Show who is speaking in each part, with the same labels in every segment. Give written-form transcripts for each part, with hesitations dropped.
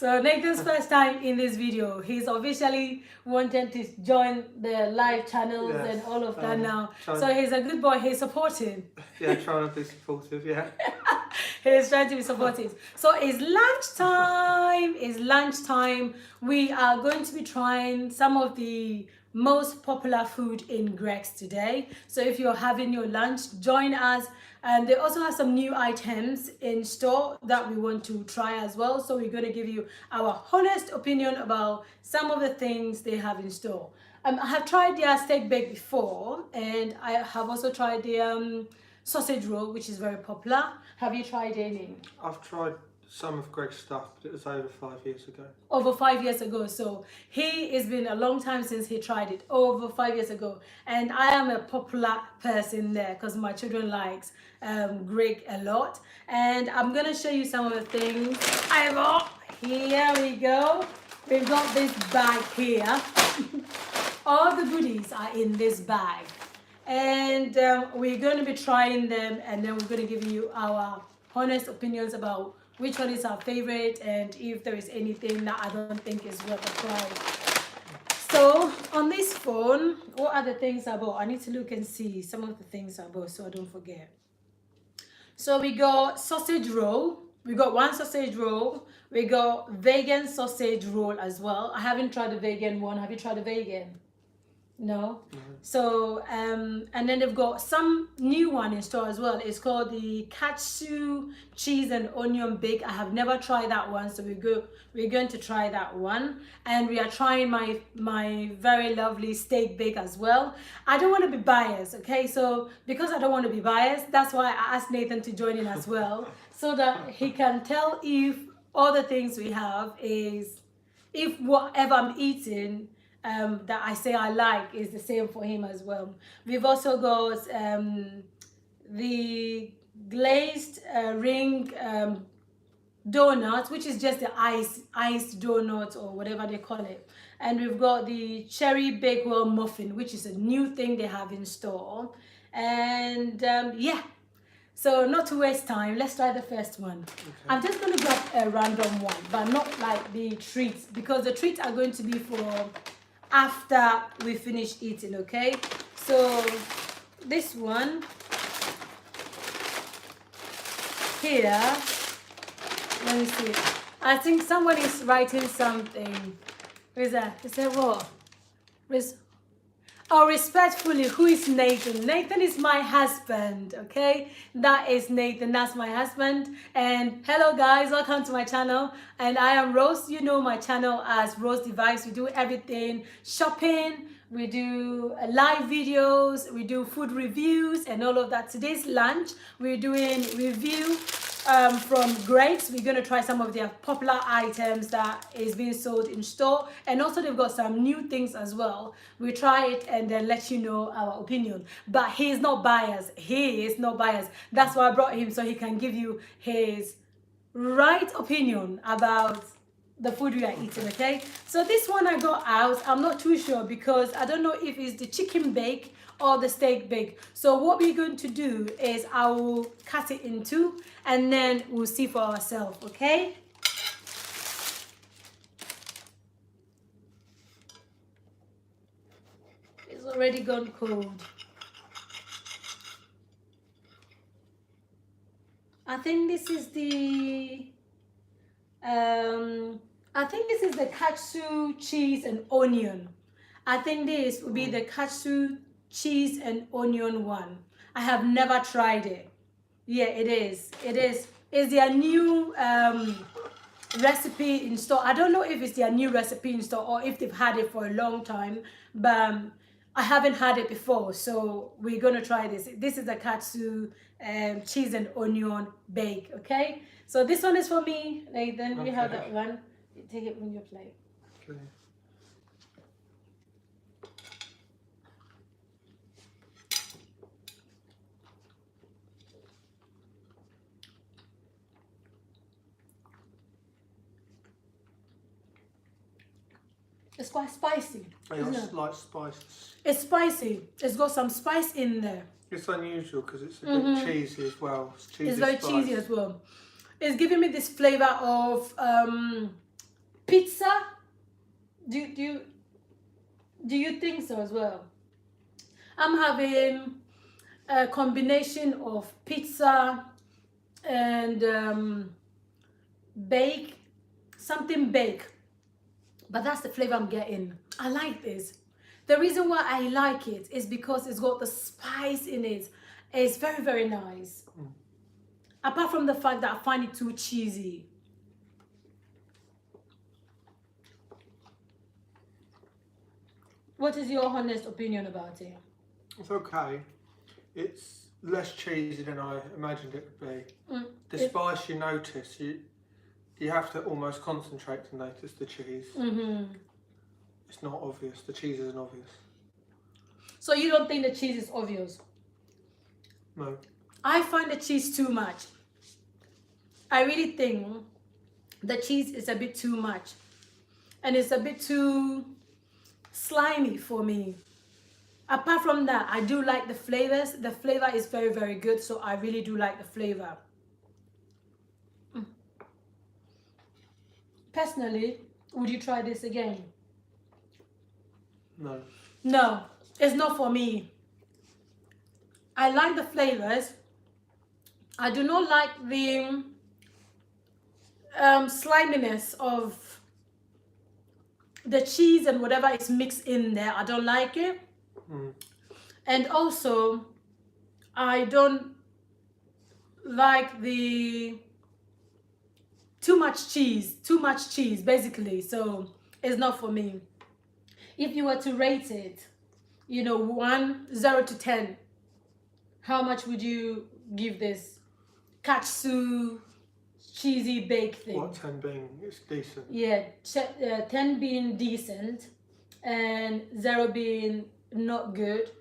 Speaker 1: So Nathan's first time in this video. He's officially wanted to join the live channels and all of that now. So he's a good boy. He's supportive.
Speaker 2: Yeah, trying to be supportive. Yeah.
Speaker 1: He's trying to be supportive. So it's lunchtime. It's lunchtime. We are going to be trying some of the most popular food in Greg's today. So if you're having your lunch, join us. And they also have some new items in store that we want to try as well. So we're going to give you our honest opinion about some of the things they have in store. I have tried their steak bake before, and I have also tried the sausage roll, which is very popular. Have you tried any?
Speaker 2: I've tried some of Greg's stuff, but it was over 5 years ago.
Speaker 1: Over 5 years ago. So it's been a long time since he tried it, over 5 years ago. And I am a popular person there because my children likes Greeg a lot. And I'm going to show you some of the things I bought. Here we go. We've got this bag here. All the goodies are in this bag. And we're going to be trying them, and then we're going to give you our honest opinions about which one is our favorite and if there is anything that I don't think is worth a try. So on this phone, what are the things I bought? I need to look and see some of the things I bought so I don't forget. So we got sausage roll. We got one sausage roll. We got vegan sausage roll as well. I haven't tried the vegan one. Have you tried the vegan? No. So and then they've got some new one in store as well. It's called the katsu cheese and onion bake. I have never tried that one, so we're going to try that one. And we are trying my very lovely steak bake as well. I don't want to be biased, okay? So because I don't want to be biased, that's why I asked Nathan to join in as well, so that he can tell if all the things we have is, if whatever I'm eating that I say I like is the same for him as well. We've also got the glazed ring donuts, which is just the iced donut or whatever they call it. And we've got the cherry bakewell muffin, which is a new thing they have in store. And yeah, so not to waste time, let's try the first one. Okay. I'm just going to grab a random one, but not like the treats, because the treats are going to be for after we finish eating, okay? So this one here, let me see. I think someone is writing something. Where's that? Is that what? Oh, respectfully, who is Nathan? Nathan is my husband, okay? That is Nathan, that's my husband. And hello guys, welcome to my channel. And I am Rose. You know my channel as Rose Device. We do everything, shopping, we do live videos, we do food reviews and all of that. Today's lunch, we're doing review from Greeg's. We're going to try some of their popular items that is being sold in store, and also they've got some new things as well. We try it and then let you know our opinion, but he is not biased. He is not biased. That's why I brought him, so he can give you his right opinion about the food we are eating, okay? So this one I got out, I'm not too sure because I don't know if it's the chicken bake or the steak bake. So what we're going to do is I will cut it in two and then we'll see for ourselves, okay? It's already gone cold. I think this is the katsu cheese and onion. I think this will be the katsu cheese and onion one. I have never tried it. Yeah, it is. It's their new recipe in store. I don't know if it's their new recipe in store or if they've had it for a long time, but I haven't had it before, so we're gonna try this. This is the katsu cheese and onion bake, okay? So this one is for me, Nathan. Okay. You have that one. You take it from your plate. Okay. It's quite spicy.
Speaker 2: I like spices.
Speaker 1: It's spicy. It's got some spice in there.
Speaker 2: It's unusual because it's a bit cheesy as well.
Speaker 1: It's very cheesy as well. It's giving me this flavor of Pizza? Do you think so as well? I'm having a combination of pizza and bake, something bake. But that's the flavor I'm getting. I like this. The reason why I like it is because it's got the spice in it. It's very, very nice. Apart from the fact that I find it too cheesy. What is your honest opinion about it?
Speaker 2: It's okay. It's less cheesy than I imagined it would be. The spice you notice, you have to almost concentrate to notice the cheese. It's not obvious. The cheese isn't obvious.
Speaker 1: So you don't think the cheese is obvious?
Speaker 2: No.
Speaker 1: I find the cheese too much. I really think the cheese is a bit too much. And it's a bit too slimy for me. Apart from that, I do like the flavors. The flavor is very, very good. So I really do like the flavor. Personally, would you try this again?
Speaker 2: No.
Speaker 1: No, it's not for me. I like the flavors. I do not like the sliminess of the cheese and whatever is mixed in there. I don't like it. And also, I don't like the too much cheese basically. So it's not for me. If you were to rate it, 0 to 10, how much would you give this katsu cheesy bake thing?
Speaker 2: What, 10 being it's decent?
Speaker 1: Yeah, 10 being decent and 0 being not good.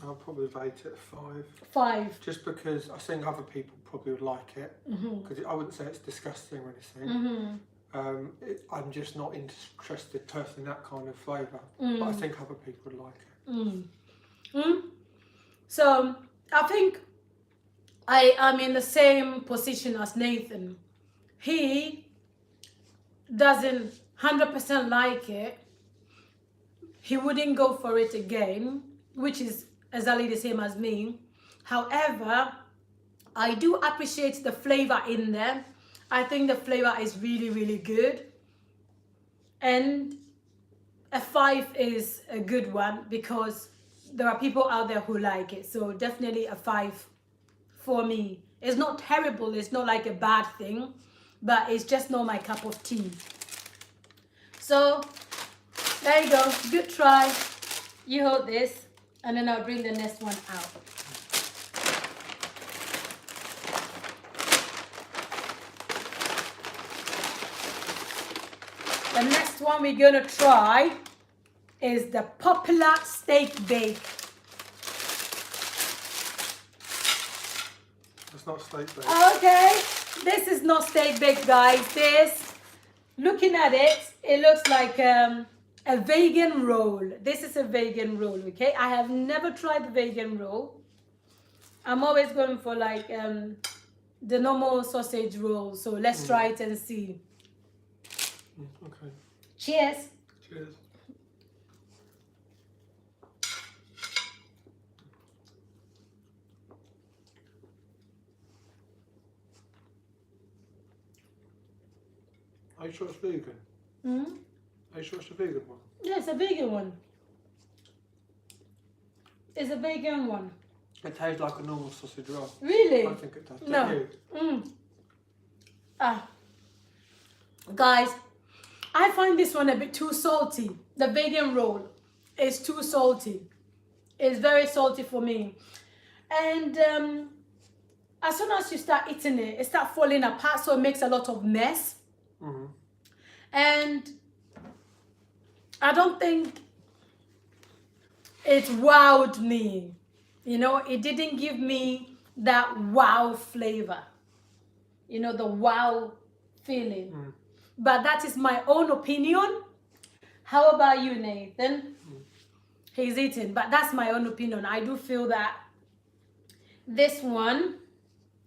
Speaker 2: I'll probably rate it 5.
Speaker 1: 5.
Speaker 2: Just because I think other people probably would like it. Because I wouldn't say it's disgusting or anything. I'm just not interested personally in that kind of flavour. But I think other people would like it.
Speaker 1: So I think I am in the same position as Nathan. He doesn't 100% like it. He wouldn't go for it again, which is exactly the same as me. However, I do appreciate the flavor in there. I think the flavor is really, really good. And a 5 is a good one because there are people out there who like it. So definitely a 5 for me. It's not terrible. It's not like a bad thing, but it's just not my cup of tea. So there you go. Good try. You hold this and then I'll bring the next one out. The next one we're going to try is the popular steak bake.
Speaker 2: It's not steak bake.
Speaker 1: Okay, this is not steak bake, guys. This, looking at it, it looks like a vegan roll. This is a vegan roll, okay? I have never tried the vegan roll. I'm always going for like the normal sausage roll. So let's try it and see.
Speaker 2: Okay.
Speaker 1: Cheers.
Speaker 2: Cheers. Are you sure it's vegan? Are you sure it's a vegan one?
Speaker 1: Yeah, it's a vegan one. It's a vegan one.
Speaker 2: It tastes like a normal sausage roll.
Speaker 1: Really?
Speaker 2: I think it does.
Speaker 1: No.
Speaker 2: Don't you?
Speaker 1: Guys, I find this one a bit too salty. The vegan roll is too salty. It's very salty for me. And as soon as you start eating it, it starts falling apart, so it makes a lot of mess. And I don't think it wowed me. It didn't give me that wow flavor. The wow feeling. But that is my own opinion. How about you, Nathan? He's eating, but that's my own opinion. I do feel that this one,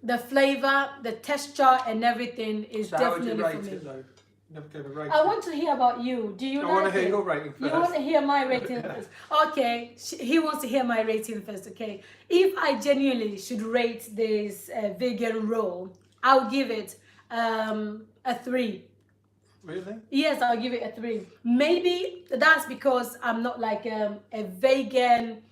Speaker 1: the flavor, the texture, and everything is
Speaker 2: So how would
Speaker 1: definitely
Speaker 2: you
Speaker 1: for
Speaker 2: rate
Speaker 1: me.
Speaker 2: it though? Never gave a rating.
Speaker 1: I want to hear about you. Do you
Speaker 2: I
Speaker 1: like
Speaker 2: want to hear
Speaker 1: it?
Speaker 2: your rating first.
Speaker 1: You want to hear my rating first? Okay, he wants to hear my rating first. Okay, if I genuinely should rate this vegan roll, I'll give it a 3.
Speaker 2: Really?
Speaker 1: Yes, I'll give it a 3. Maybe that's because I'm not like a vegan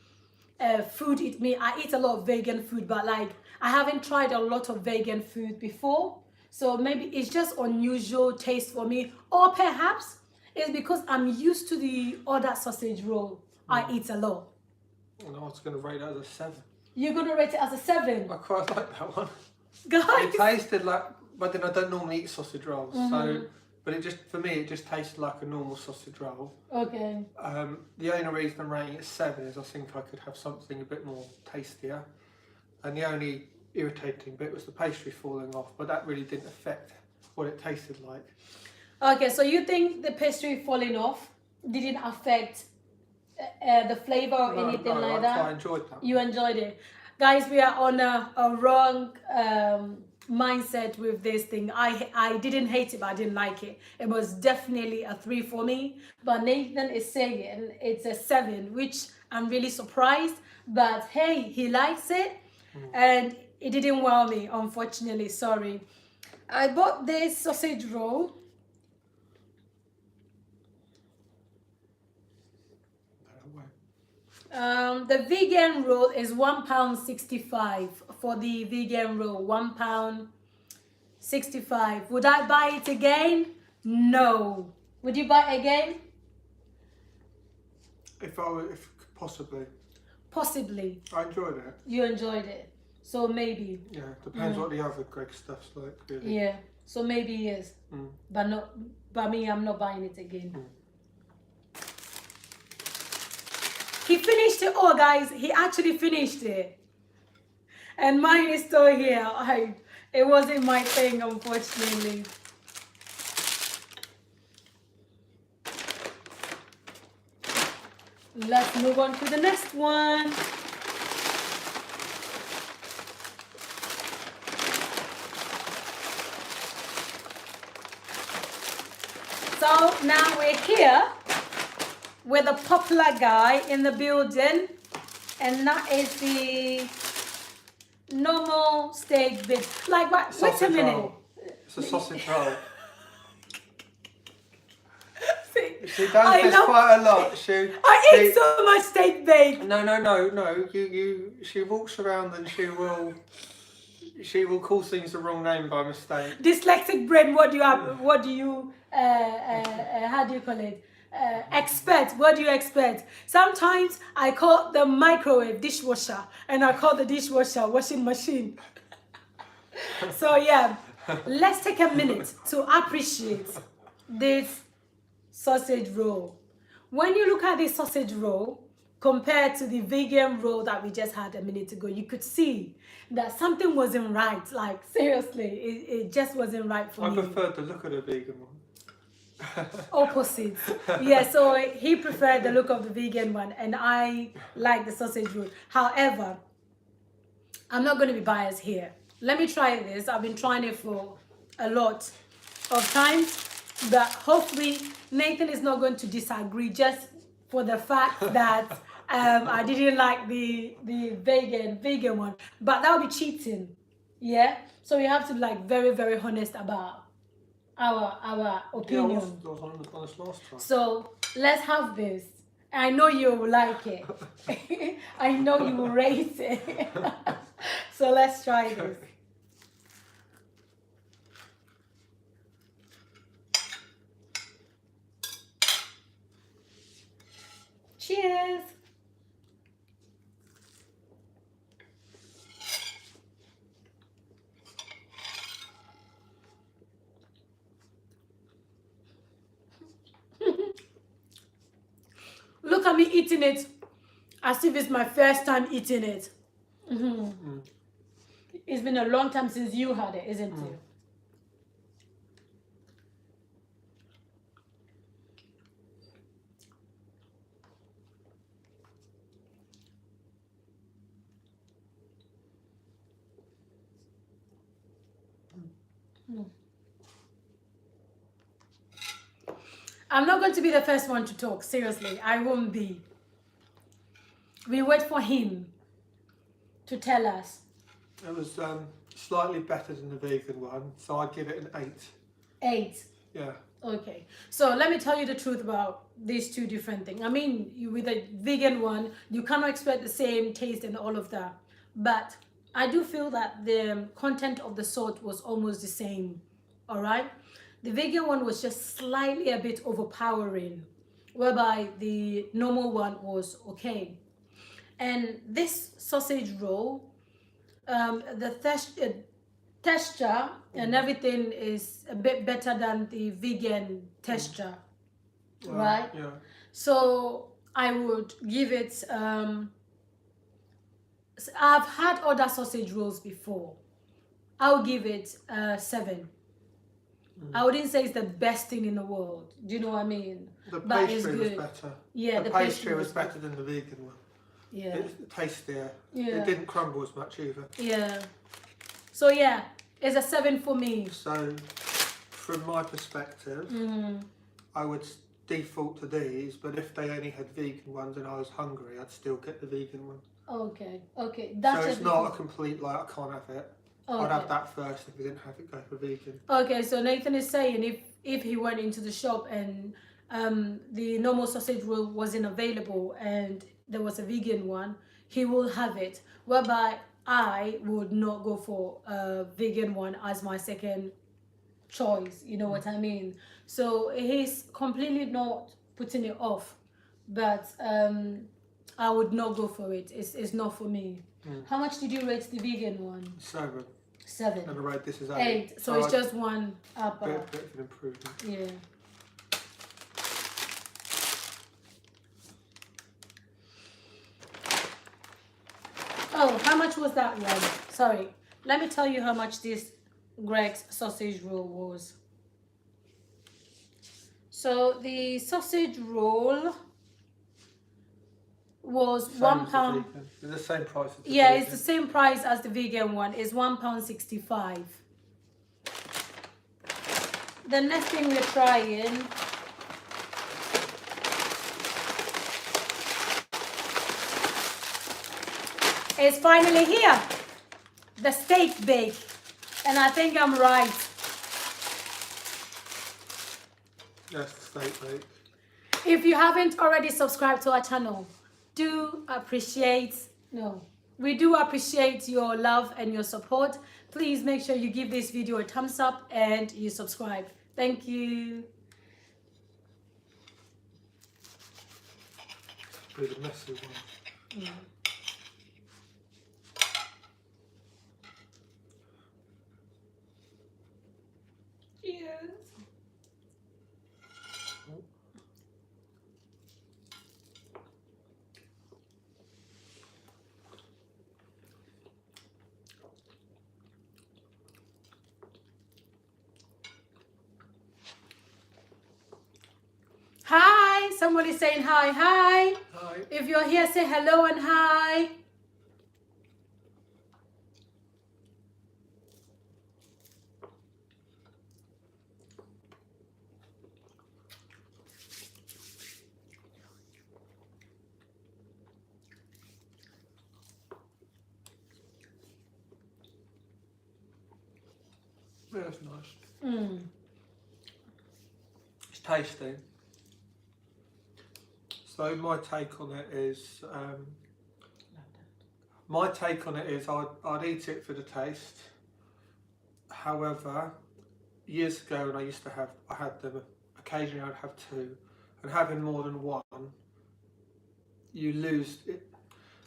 Speaker 1: food eat me. I eat a lot of vegan food, but like I haven't tried a lot of vegan food before. So maybe it's just unusual taste for me, or perhaps it's because I'm used to the other sausage roll I eat a lot.
Speaker 2: And I was going to rate it as a 7.
Speaker 1: You're gonna rate it as a 7,
Speaker 2: I quite like that one.
Speaker 1: guys.
Speaker 2: It tasted like, but then I don't normally eat sausage rolls, so. But it just, for me, it just tasted like a normal sausage roll.
Speaker 1: Okay.
Speaker 2: The only reason I'm rating it 7 is I think I could have something a bit more tastier. And the only irritating bit was the pastry falling off, but that really didn't affect what it tasted like.
Speaker 1: Okay, so you think the pastry falling off didn't affect the flavor or anything like that?
Speaker 2: I quite enjoyed that.
Speaker 1: You enjoyed it. Guys, we are on a wrong mindset with this thing. I didn't hate it, but I didn't like it. It was definitely a 3 for me. But Nathan is saying it's a 7, which I'm really surprised. But hey, he likes it. And it didn't wow me, unfortunately. Sorry. I bought this sausage roll. The vegan roll is £1.65 for the vegan roll. £1.65. Would I buy it again? No. Would you buy it again?
Speaker 2: If possibly.
Speaker 1: Possibly.
Speaker 2: I enjoyed it.
Speaker 1: You enjoyed it. So maybe.
Speaker 2: Yeah, depends what the other Greeg stuff's like, really.
Speaker 1: Yeah. So maybe yes. But not. But me, I'm not buying it again. He finished it all, guys. He actually finished it. And mine is still here. It wasn't my thing, unfortunately. Let's move on to the next one. So now we're here with a popular guy in the building, and that is the normal steak bit. Like what? Wait a minute.
Speaker 2: Roll. It's a sausage roll.
Speaker 1: See,
Speaker 2: She does this quite a lot.
Speaker 1: I eat so much steak bake.
Speaker 2: No. She walks around and she will call things the wrong name by mistake.
Speaker 1: Dyslexic brain. What do you have? What do you? How do you call it? Expect. What do you expect? Sometimes I call the microwave dishwasher, and I call the dishwasher washing machine. So yeah, let's take a minute to appreciate this sausage roll. When you look at this sausage roll compared to the vegan roll that we just had a minute ago, you could see that something wasn't right. Like seriously, it just wasn't right for me.
Speaker 2: I preferred the look of the vegan one.
Speaker 1: Opposite. Yeah, so he preferred the look of the vegan one, and I like the sausage roll. However, I'm not going to be biased here. Let me try this. I've been trying it for a lot of times, but hopefully Nathan is not going to disagree just for the fact that I didn't like the vegan one. But that would be cheating. Yeah, so we have to be like very, very honest about our opinion.
Speaker 2: Yeah, I was honest last time.
Speaker 1: So let's have this. I know you will like it. I know you will rate it. So let's try this. Cheers. Look at me eating it as if it's my first time eating it. It's been a long time since you had it, isn't it? I'm not going to be the first one to talk. Seriously, I won't be. We wait for him to tell us.
Speaker 2: It was slightly better than the vegan one, so I'd give it an 8.
Speaker 1: 8.
Speaker 2: Yeah.
Speaker 1: Okay, so let me tell you the truth about these two different things. I mean, with a vegan one, you cannot expect the same taste and all of that. But I do feel that the content of the salt was almost the same, all right? The vegan one was just slightly a bit overpowering, whereby the normal one was okay. And this sausage roll, the texture and everything is a bit better than the vegan texture, right?
Speaker 2: Yeah.
Speaker 1: So I would give it, I've had other sausage rolls before. I'll give it 7. I wouldn't say it's the best thing in the world. Do you know what I mean?
Speaker 2: The
Speaker 1: But it's
Speaker 2: pastry was
Speaker 1: good.
Speaker 2: better.
Speaker 1: Yeah,
Speaker 2: the pastry was better than the vegan one.
Speaker 1: Yeah.
Speaker 2: It was tastier.
Speaker 1: Yeah.
Speaker 2: It didn't crumble as much either.
Speaker 1: Yeah. So yeah, it's a 7 for me.
Speaker 2: So, from my perspective, I would default to these, but if they only had vegan ones and I was hungry, I'd still get the vegan one.
Speaker 1: Okay. Okay.
Speaker 2: So it's not a complete, like, I can't have it.
Speaker 1: Okay.
Speaker 2: I'd have that first. If we didn't have it, go for vegan.
Speaker 1: Okay, so Nathan is saying if he went into the shop and the normal sausage roll wasn't available and there was a vegan one, he will have it. Whereby I would not go for a vegan one as my second choice. You know what I mean? So he's completely not putting it off, but I would not go for it. It's not for me. How much did you rate the vegan one?
Speaker 2: 7.
Speaker 1: 7.
Speaker 2: And I rate this as
Speaker 1: 8. So it's just one upper.
Speaker 2: Bit of an improvement.
Speaker 1: Yeah. Oh, how much was that one? Sorry. Let me tell you how much this Greeg's sausage roll was. So the sausage roll was £1.
Speaker 2: It's the same price as the
Speaker 1: Yeah,
Speaker 2: vegan.
Speaker 1: it's the same price as the vegan one. It's £1.65. The next thing we're trying is finally here. The steak bake. And I think I'm right.
Speaker 2: Yes, the steak bake.
Speaker 1: If you haven't already subscribed to our channel, we do appreciate your love and your support. Please make sure you give this video a thumbs up and you subscribe. Thank you.
Speaker 2: Be the messy one.
Speaker 1: Yes. Hi, somebody's saying hi. Hi.
Speaker 2: Hi.
Speaker 1: If you're here, say hello and hi.
Speaker 2: Yeah, that's nice. It's tasty. So my take on it is, I'd eat it for the taste. However, years ago when I had them, occasionally I'd have 2, and having more than 1, you lose it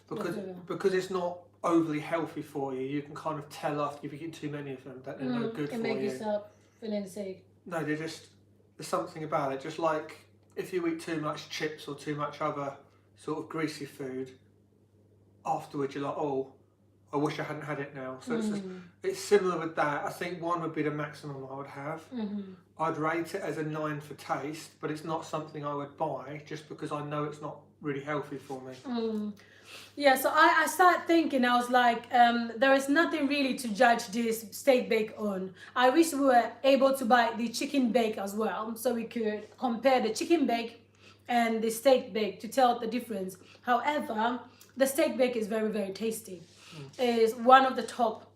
Speaker 2: because it's not overly healthy for you. You can kind of tell after you've eaten too many of them that they're no good for you.
Speaker 1: It makes you start feeling sick.
Speaker 2: No, there's something about it. Just like if you eat too much chips or too much other sort of greasy food, afterwards you're like, oh, I wish I hadn't had it now. So it's similar with that. I think 1 would be the maximum I would have. I'd rate it as a 9 for taste, but it's not something I would buy just because I know it's not really healthy for me.
Speaker 1: Yeah, so I started thinking, I was like, there is nothing really to judge this steak bake on. I wish we were able to buy the chicken bake as well, so we could compare the chicken bake and the steak bake to tell the difference. However, the steak bake is very, very tasty. It is one of the top,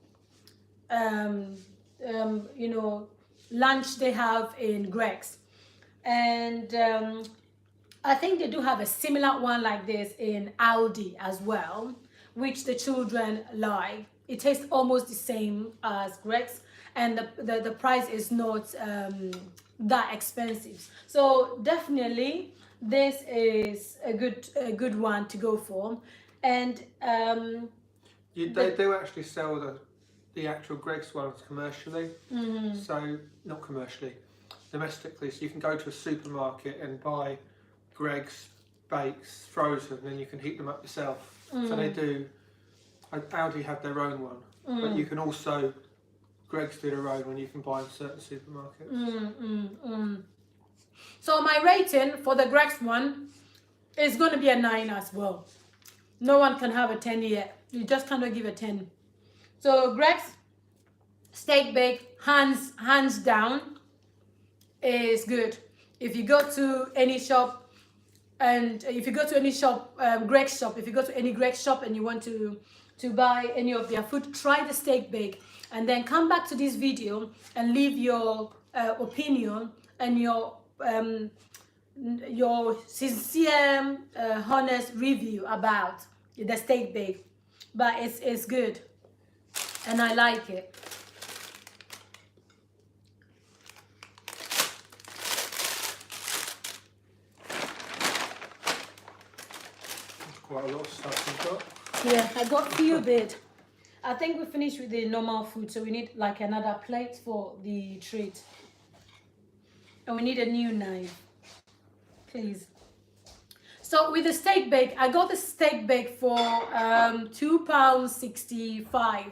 Speaker 1: um, you know, lunch they have in Greg's. And I think they do have a similar one like this in Aldi as well, which the children like. It tastes almost the same as Greg's, and the price is not that expensive. So definitely, this is a good one to go for, and
Speaker 2: They do actually sell the actual Greggs ones commercially. So not commercially, domestically. So you can go to a supermarket and buy Greggs bakes frozen, and then you can heat them up yourself. So they do. Aldi have their own one, but you can also Greggs do their own one. You can buy in certain supermarkets.
Speaker 1: So my rating for the Greggs one is going to be a 9 as well. No one can have a 10 yet. You just cannot give a 10. So Greggs steak bake, hands down, is good. If you go to any shop, and if you go to any shop, Greggs shop, if you go to any Greggs shop and you want to buy any of their food, try the steak bake, and then come back to this video and leave your opinion and your sincere, honest review about the steak bake. But it's good, and I like it.
Speaker 2: Quite a lot of stuff you've got.
Speaker 1: Yeah, I got a few bit. I think we finished with the normal food, so we need like another plate for the treat. And we need a new knife, please. So with the steak bake, I got the steak bake for £2.65.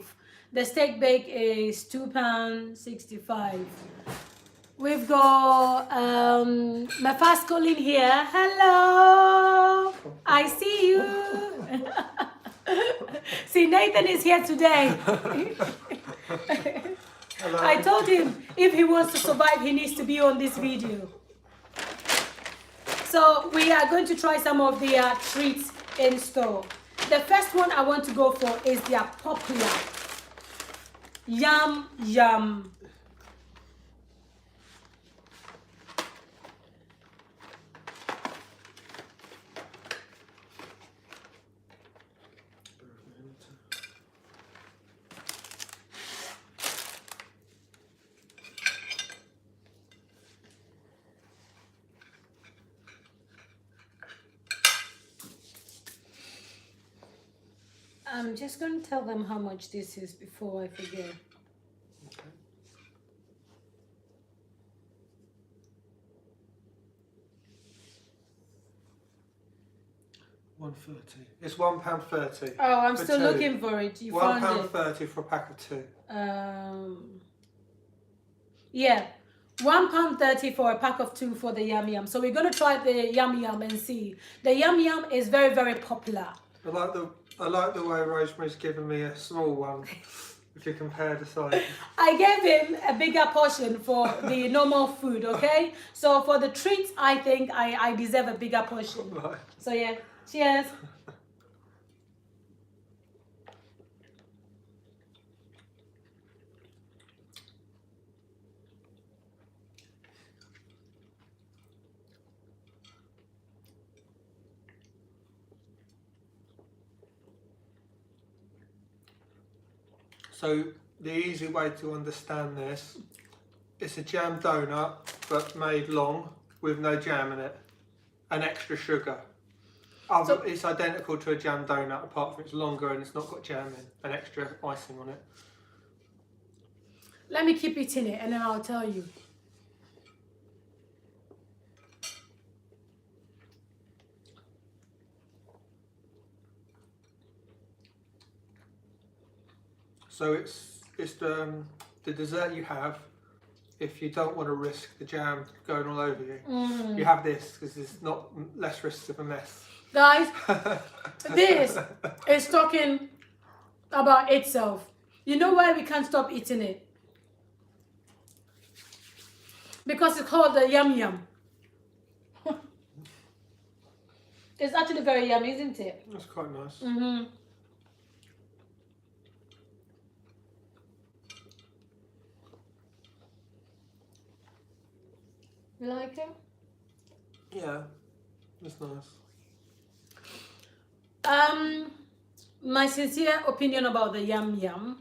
Speaker 1: The steak bake is £2.65. We've got my fast calling here. Hello, I see you. See, Nathan is here today.
Speaker 2: Hello.
Speaker 1: I told him if he wants to survive, he needs to be on this video. So we are going to try some of the treats in store. The first one I want to go for is their popular Yum Yum. I'm just going to tell them how much this is before I forget.
Speaker 2: Okay. £1.30. It's £1.30.
Speaker 1: Oh, I'm
Speaker 2: for
Speaker 1: still
Speaker 2: two.
Speaker 1: looking for it. You found it.
Speaker 2: £1.30 for a pack of 2.
Speaker 1: Yeah, £1.30 for a pack of 2 for the Yum Yum. So we're going to try the Yum Yum and see. The Yum Yum is very, very popular.
Speaker 2: I like the way Rosemary's given me a small one. If you compare the size.
Speaker 1: I gave him a bigger portion for the normal food, okay? So for the treats, I think I deserve a bigger portion.
Speaker 2: Right.
Speaker 1: So yeah, cheers.
Speaker 2: So the easy way to understand this, it's a jam donut but made long with no jam in it and extra sugar.
Speaker 1: So-
Speaker 2: It's identical to a jam donut apart from it's longer and it's not got jam in and extra icing on it.
Speaker 1: Let me keep eating it and then I'll tell you.
Speaker 2: So it's the dessert you have if you don't want to risk the jam going all over you,
Speaker 1: Mm.
Speaker 2: you have this because it's not less risks of a mess.
Speaker 1: Guys, this is talking about itself. You know why we can't stop eating it? Because it's called the yum yum. It's actually very yummy, isn't it?
Speaker 2: That's quite nice.
Speaker 1: Mm-hmm. You like it?
Speaker 2: Yeah, that's nice.
Speaker 1: My sincere opinion about the yum yum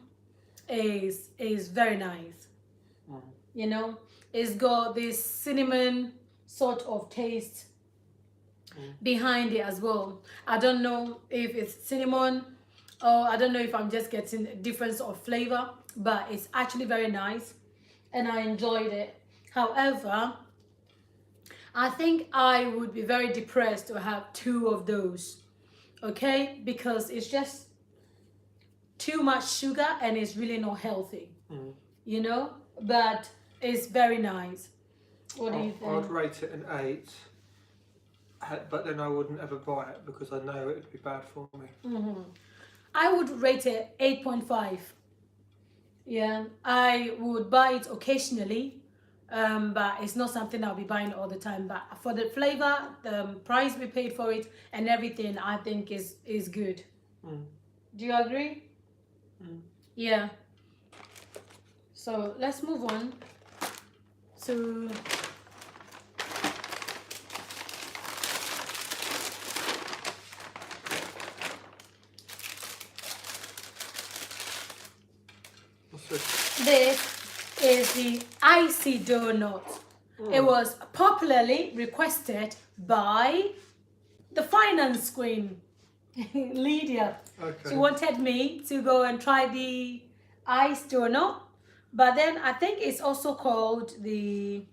Speaker 1: is very nice.
Speaker 2: Mm.
Speaker 1: You know, it's got this cinnamon sort of taste behind it as well. I don't know if it's cinnamon or I don't know if I'm just getting a difference of flavor, but it's actually very nice and I enjoyed it. However, I think I would be very depressed to have 2 of those, okay? Because it's just too much sugar and it's really not healthy, you know? But it's very nice. What do you think?
Speaker 2: I'd rate it an 8, but then I wouldn't ever buy it because I know it would be bad for me.
Speaker 1: I would rate it 8.5. Yeah, I would buy it occasionally, but it's not something I'll be buying all the time. But for the flavor, the price we paid for it, and everything, I think is good. Do you agree? Yeah. So let's move on to this is the icy donut. It was popularly requested by the finance queen, Lydia.
Speaker 2: Okay.
Speaker 1: She wanted me to go and try the ice donut, but then I think it's also called the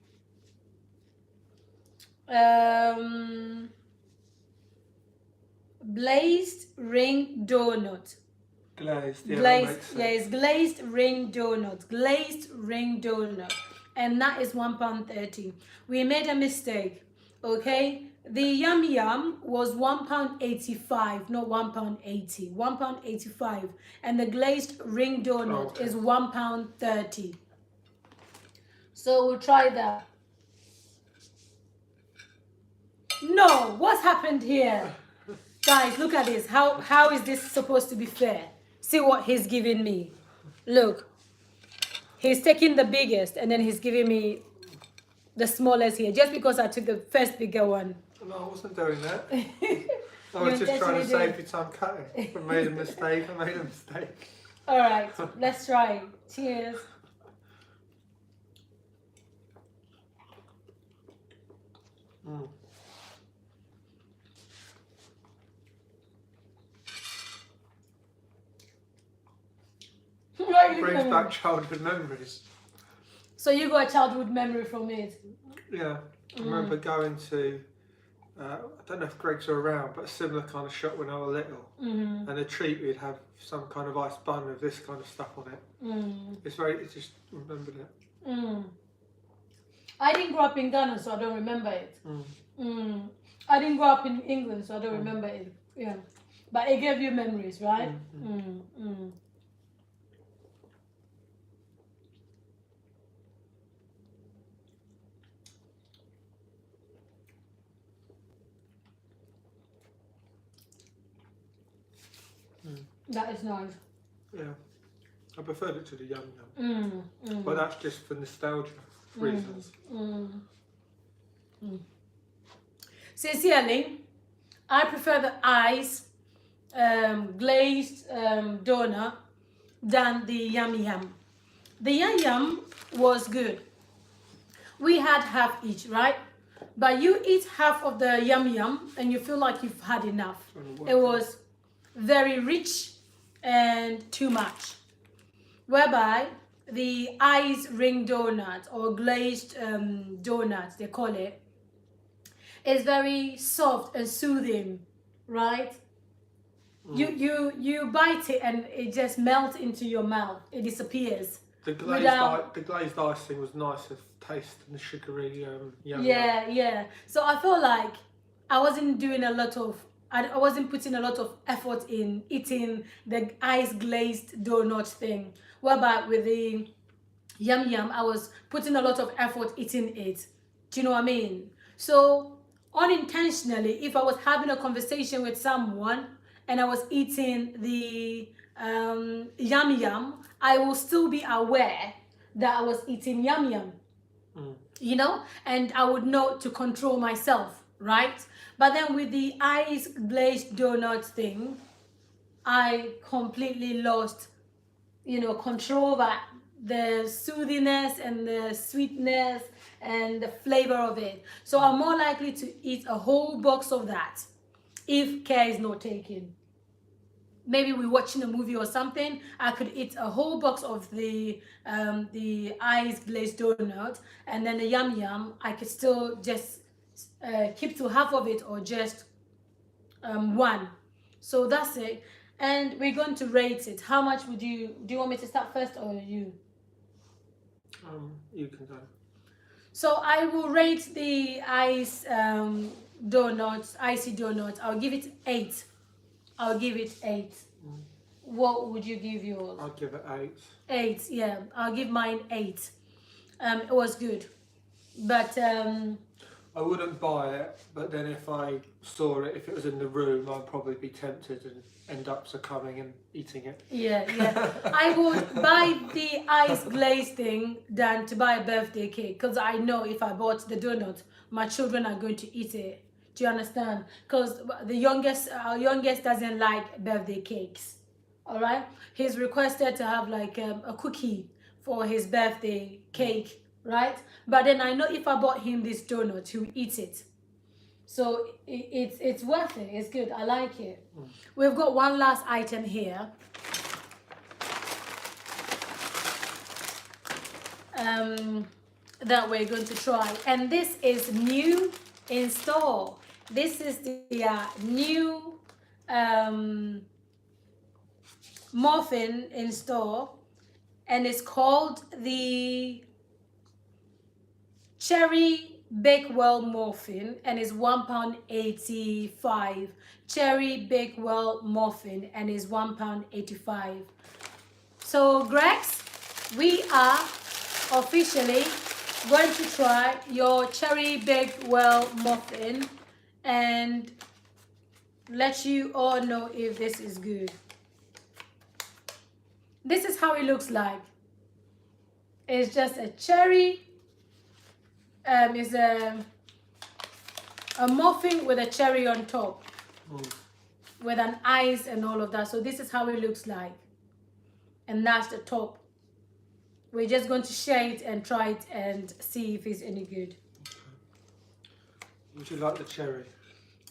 Speaker 1: glazed ring donut.
Speaker 2: Glazed, yeah,
Speaker 1: Glazed,
Speaker 2: that makes sense.
Speaker 1: yeah, it's glazed ring donut. Glazed ring donut, and that is £1.30. We made a mistake, okay? The yum yum was £1.85, not £1.80. £1.85, and the glazed ring donut is £1.30. So we'll try that. No, what's happened here? Guys, look at this. How is this supposed to be fair? See what he's giving me. Look. He's taking the biggest and then he's giving me the smallest here. Just because I took the first bigger one.
Speaker 2: No, I wasn't doing that. I was just trying to save you time cutting. I made a mistake.
Speaker 1: Alright, let's try. Cheers.
Speaker 2: Brings back childhood memories.
Speaker 1: So you got a childhood memory from it?
Speaker 2: Yeah, I remember going to, I don't know if Greeg's are around, but a similar kind of shop when I was little. And a treat we'd have some kind of ice bun with this kind of stuff on it. It's just remembered it.
Speaker 1: I didn't grow up in Ghana, so I don't remember it. I didn't grow up in England, so I don't remember it. Yeah, but it gave you memories, right? That is nice.
Speaker 2: Yeah, I preferred it to the yum yum, but that's just for nostalgia reasons.
Speaker 1: Sincerely, I prefer the ice glazed donut than the yum yum. The yum yum was good. We had half each, right? But you eat half of the yum yum and you feel like you've had enough. It was very rich and too much. Whereby the ice ring donut or glazed donut, they call it, is very soft and soothing, right? You bite it and it just melts into your mouth. It disappears.
Speaker 2: The glazed icing was nice of taste and the sugary yum.
Speaker 1: Yeah. So I feel like I wasn't doing a lot of, I wasn't putting a lot of effort in eating the ice glazed donut thing. Whereby with the yum, I was putting a lot of effort eating it. Do you know what I mean? So unintentionally, if I was having a conversation with someone and I was eating the yum, I will still be aware that I was eating yum. You know, and I would know to control myself, right? But then with the ice glazed donut thing, I completely lost, you know, control over the soothiness and the sweetness and the flavor of it. So I'm more likely to eat a whole box of that if care is not taken. Maybe we're watching a movie or something, I could eat a whole box of the ice glazed donut, and then the yum, I could still just keep to half of it or just one. So that's it. And we're going to rate it. How much would you, do you want me to start first or you?
Speaker 2: You can go.
Speaker 1: So I will rate the ice donuts, icy donuts. I'll give it 8. I'll give it 8. What would you give yours?
Speaker 2: I'll give it 8.
Speaker 1: 8, yeah. I'll give mine 8. It was good. But
Speaker 2: I wouldn't buy it, but then if I saw it, if it was in the room, I'd probably be tempted and end up succumbing and eating it.
Speaker 1: yeah. I would buy the ice glaze thing than to buy a birthday cake, because I know if I bought the donut, my children are going to eat it. Do you understand? Because our youngest doesn't like birthday cakes. All right, he's requested to have like a cookie for his birthday cake, right? But then I know if I bought him this donut, he'll eat it. So it's worth it. It's good. I like it. We've got one last item here. That we're going to try, and this is new in store. This is the new muffin in store, and it's called the Cherry Bakewell muffin, and it's £1.85. Cherry Bakewell muffin, and it's £1.85. So Gregs, we are officially going to try your Cherry Bakewell muffin and let you all know if this is good. This is how it looks like. It's just a cherry. It's a muffin with a cherry on top, with an ice and all of that. So this is how it looks like, and that's the top. We're just going to share it and try it and see if it's any good.
Speaker 2: Would you like the cherry?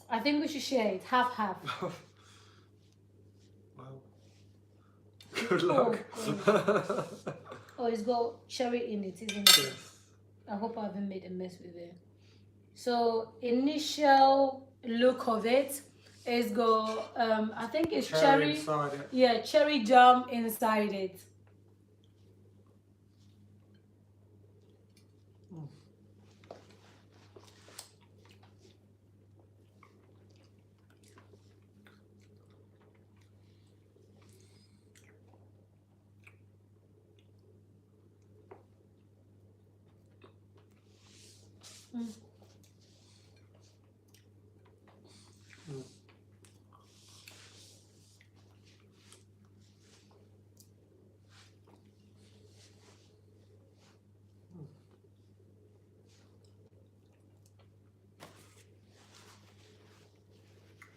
Speaker 1: I think we should share it, half.
Speaker 2: Well, good luck.
Speaker 1: Oh, it's got cherry in it, isn't it?
Speaker 2: Yes.
Speaker 1: I hope I haven't made a mess with it. So initial look of it is got I think it's cherry
Speaker 2: inside it.
Speaker 1: Yeah, cherry jam inside it.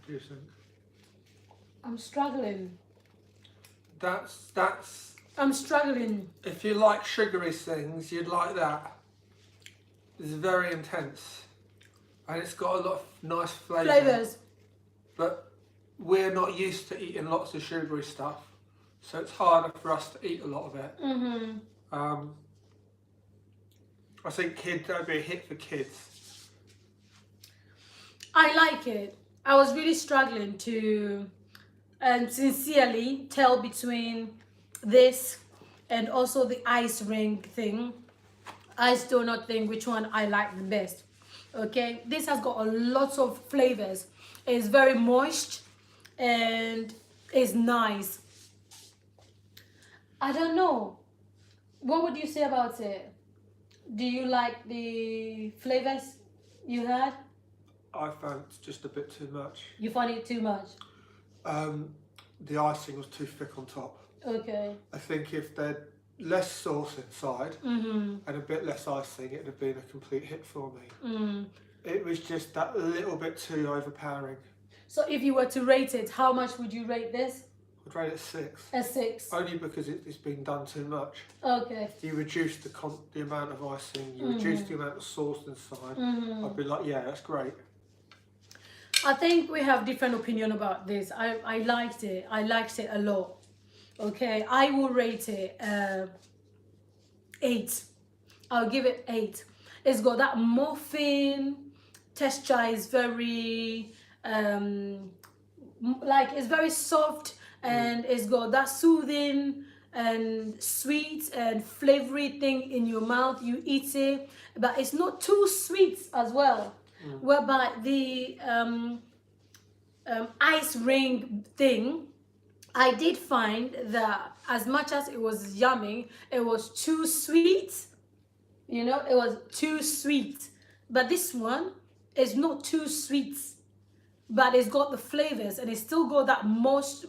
Speaker 2: Do you think?
Speaker 1: I'm struggling.
Speaker 2: That's.
Speaker 1: I'm struggling.
Speaker 2: If you like sugary things, you'd like that. It's very intense, and it's got a lot of nice
Speaker 1: Flavors.
Speaker 2: But we're not used to eating lots of sugary stuff, so it's harder for us to eat a lot of it. I think that'd be a hit for kids.
Speaker 1: I like it. I was really struggling to sincerely tell between this and also the ice ring thing. I still not think which one I like the best. Okay, this has got a lot of flavors. It's very moist and it's nice. I don't know. What would you say about it? Do you like the flavors you had?
Speaker 2: I found it's just a bit too much.
Speaker 1: You find it too much?
Speaker 2: The icing was too thick on top.
Speaker 1: Okay.
Speaker 2: I think if there'd less sauce inside
Speaker 1: Mm-hmm.
Speaker 2: and a bit less icing, it'd have been a complete hit for me.
Speaker 1: Mm.
Speaker 2: It was just that little bit too overpowering.
Speaker 1: So if you were to rate it, how much would you rate this?
Speaker 2: I'd rate it 6.
Speaker 1: A 6.
Speaker 2: Only because it's been done too much.
Speaker 1: Okay.
Speaker 2: You reduce the amount of icing, you reduce the amount of sauce inside. I'd be like, yeah, that's great.
Speaker 1: I think we have different opinion about this. I liked it. I liked it a lot. Okay, I will rate it 8. I'll give it 8. It's got that muffin texture. Is very like it's very soft, and it's got that soothing and sweet and flavory thing in your mouth. You eat it, but it's not too sweet as well. Whereby the ice ring thing, I did find that as much as it was yummy, it was too sweet. You know, it was too sweet. But this one is not too sweet, but it's got the flavors, and it's still got that moist,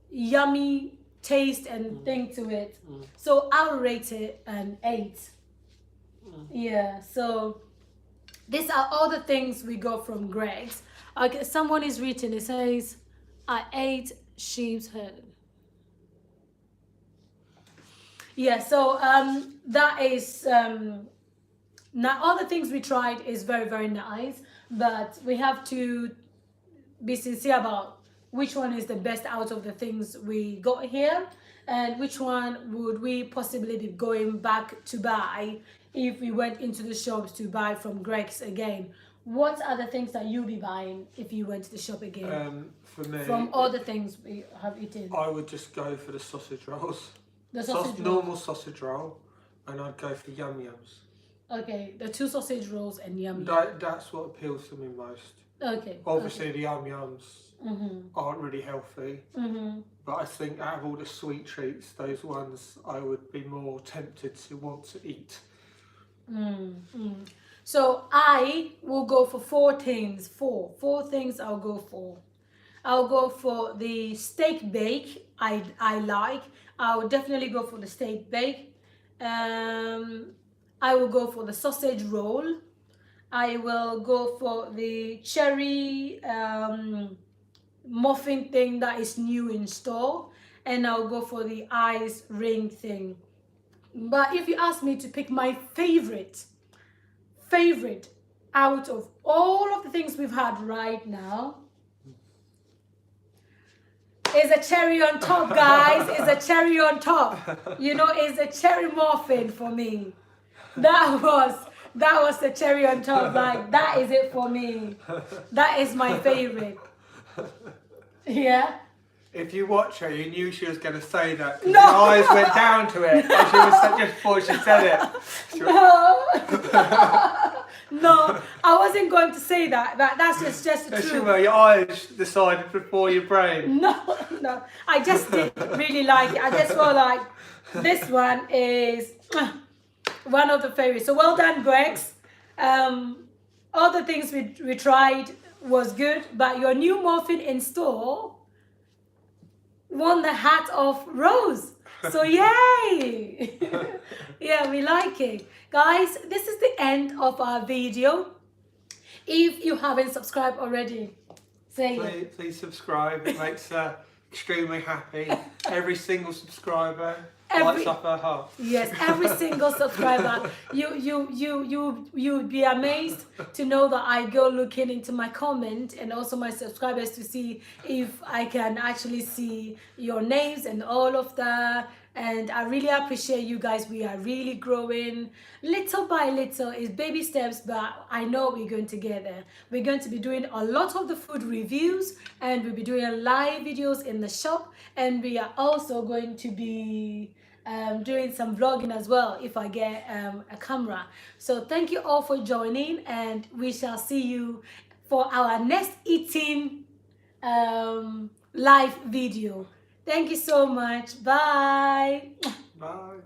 Speaker 1: yummy taste and thing to it. So I'll rate it an 8. Yeah, so these are all the things we got from Greeg's. Okay, someone is written, it says, I ate sheep's head. Yeah, so that is, now all the things we tried is very, very nice, but we have to be sincere about which one is the best out of the things we got here, and which one would we possibly be going back to buy if we went into the shops to buy from Greeg's again. What are the things that you'll be buying if you went to the shop again?
Speaker 2: For me,
Speaker 1: from all the things we have eaten.
Speaker 2: I would just go for the sausage rolls.
Speaker 1: The sausage roll.
Speaker 2: Normal sausage roll, and I'd go for yum yums.
Speaker 1: Okay, the 2 sausage rolls and yum.
Speaker 2: That's what appeals to me most.
Speaker 1: Okay.
Speaker 2: Obviously, the yum yums
Speaker 1: Mm-hmm.
Speaker 2: aren't really healthy, but I think out of all the sweet treats, those ones I would be more tempted to want to eat.
Speaker 1: So I will go for 4 things. Four things I'll go for. I'll go for the steak bake. I like. I will definitely go for the steak bake. I will go for the sausage roll. I will go for the cherry muffin thing that is new in store, and I'll go for the ice ring thing. But if you ask me to pick my favorite out of all of the things we've had right now, is a cherry on top, guys. Is a cherry on top. You know, it's a cherry muffin for me. That was the cherry on top. Like, that is it for me. That is my favorite. Yeah.
Speaker 2: If you watch her, you knew she was going to say that. 'Cause
Speaker 1: No.
Speaker 2: Your eyes went down to it. And she was just before she said it.
Speaker 1: No, I wasn't going to say that. That's just the truth.
Speaker 2: Well, your eyes decided before your brain.
Speaker 1: No, I just did really like it. I just felt like this one is one of the favorites. So well done, Greeg's. All the things we tried was good, but your new muffin in store won the hat of Rose. So yay! Yeah, we like it. Guys, this is the end of our video. If you haven't subscribed already, say it.
Speaker 2: Please subscribe. It makes her extremely happy. Every single subscriber lights up her heart.
Speaker 1: Yes, every single subscriber. You'd be amazed to know that I go looking into my comment and also my subscribers to see if I can actually see your names and all of the And I really appreciate you guys. We are really growing little by little. It's baby steps, but I know we're going to get there. We're going to be doing a lot of the food reviews, and we'll be doing live videos in the shop, and we are also going to be doing some vlogging as well if I get a camera. So thank you all for joining, and we shall see you for our next eating live video. Thank you so much. Bye.
Speaker 2: Bye.